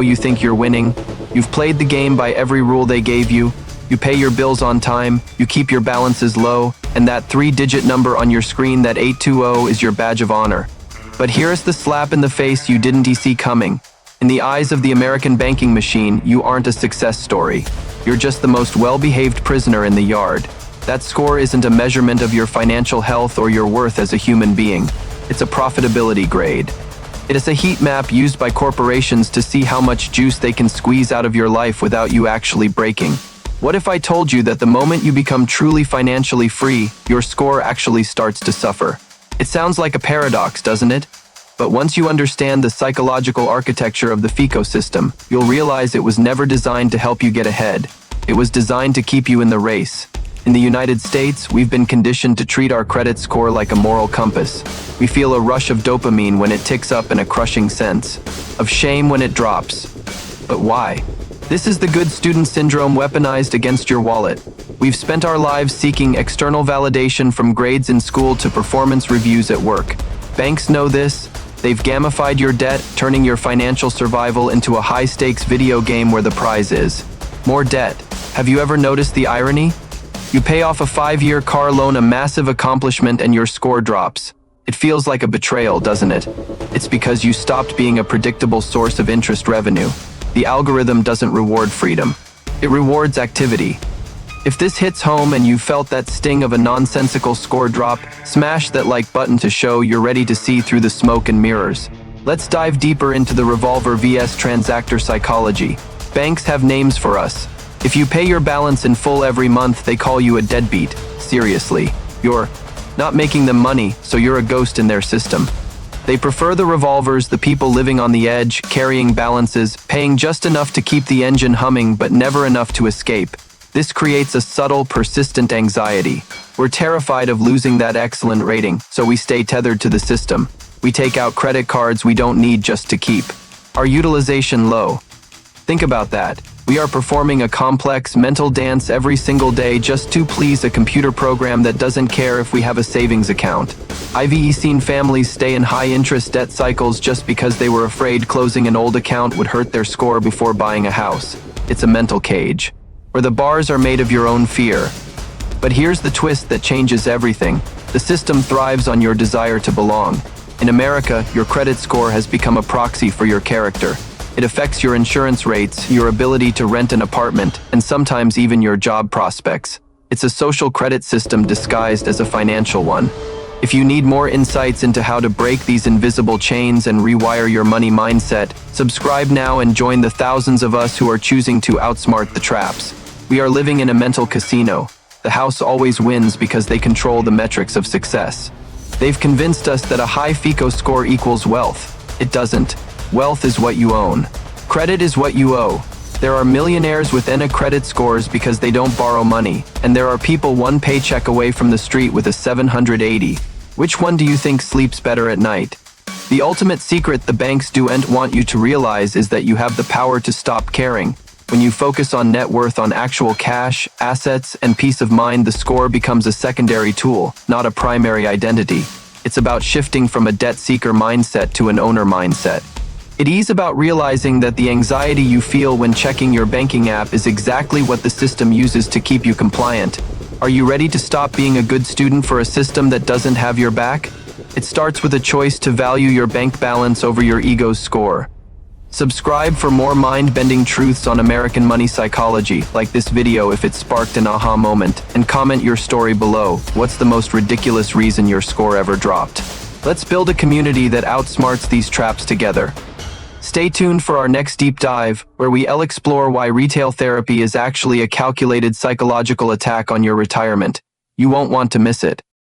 You think you're winning. You've played the game by every rule they gave you. You pay your bills on time, you keep your balances low, and that 3-digit number on your screen, that 820, is your badge of honor. But here's the slap in the face you didn't see coming. In the eyes of the American banking machine, you aren't a success story. You're just the most well-behaved prisoner in the yard. That score isn't a measurement of your financial health or your worth as a human being. It's a profitability grade. It is a heat map used by corporations to see how much juice they can squeeze out of your life without you actually breaking. What if I told you that the moment you become truly financially free, your score actually starts to suffer? It sounds like a paradox, doesn't it? But once you understand the psychological architecture of the FICO system, you'll realize it was never designed to help you get ahead. It was designed to keep you in the race. In the United States, we've been conditioned to treat our credit score like a moral compass. We feel a rush of dopamine when it ticks up and a crushing sense of shame when it drops. But why? This is the good student syndrome weaponized against your wallet. We've spent our lives seeking external validation, from grades in school to performance reviews at work. Banks know this. They've gamified your debt, turning your financial survival into a high-stakes video game where the prize is more debt. Have you ever noticed the irony? You pay off a 5-year car loan, a massive accomplishment, and your score drops. It feels like a betrayal, doesn't it? It's because you stopped being a predictable source of interest revenue. The algorithm doesn't reward freedom. It rewards activity. If this hits home and you felt that sting of a nonsensical score drop, smash that like button to show you're ready to see through the smoke and mirrors. Let's dive deeper into the Revolver vs. transactor psychology. Banks have names for us. If you pay your balance in full every month, they call you a deadbeat. Seriously, you're not making them money, so you're a ghost in their system. They prefer the revolvers, the people living on the edge, carrying balances, paying just enough to keep the engine humming but never enough to escape. This creates a subtle, persistent anxiety. We're terrified of losing that excellent rating, so we stay tethered to the system. We take out credit cards we don't need just to keep our utilization low. Think about that. We are performing a complex mental dance every single day just to please a computer program that doesn't care if we have a savings account. I've seen families stay in high-interest debt cycles just because they were afraid closing an old account would hurt their score before buying a house. It's a mental cage, where the bars are made of your own fear. But here's the twist that changes everything. The system thrives on your desire to belong. In America, your credit score has become a proxy for your character. It affects your insurance rates, your ability to rent an apartment, and sometimes even your job prospects. It's a social credit system disguised as a financial one. If you need more insights into how to break these invisible chains and rewire your money mindset, subscribe now and join the thousands of us who are choosing to outsmart the traps. We are living in a mental casino. The house always wins because they control the metrics of success. They've convinced us that a high FICO score equals wealth. It doesn't. Wealth is what you own. Credit is what you owe. There are millionaires with N credit scores because they don't borrow money, and there are people one paycheck away from the street with a 780. Which one do you think sleeps better at night? The ultimate secret the banks don't want you to realize is that you have the power to stop caring. When you focus on net worth, on actual cash, assets, and peace of mind, the score becomes a secondary tool, not a primary identity. It's about shifting from a debt seeker mindset to an owner mindset. It is about realizing that the anxiety you feel when checking your banking app is exactly what the system uses to keep you compliant. Are you ready to stop being a good student for a system that doesn't have your back? It starts with a choice to value your bank balance over your ego's score. Subscribe for more mind-bending truths on American money psychology, like this video if it sparked an aha moment, and comment your story below. What's the most ridiculous reason your score ever dropped? Let's build a community that outsmarts these traps together. Stay tuned for our next deep dive, where we'll explore why retail therapy is actually a calculated psychological attack on your retirement. You won't want to miss it.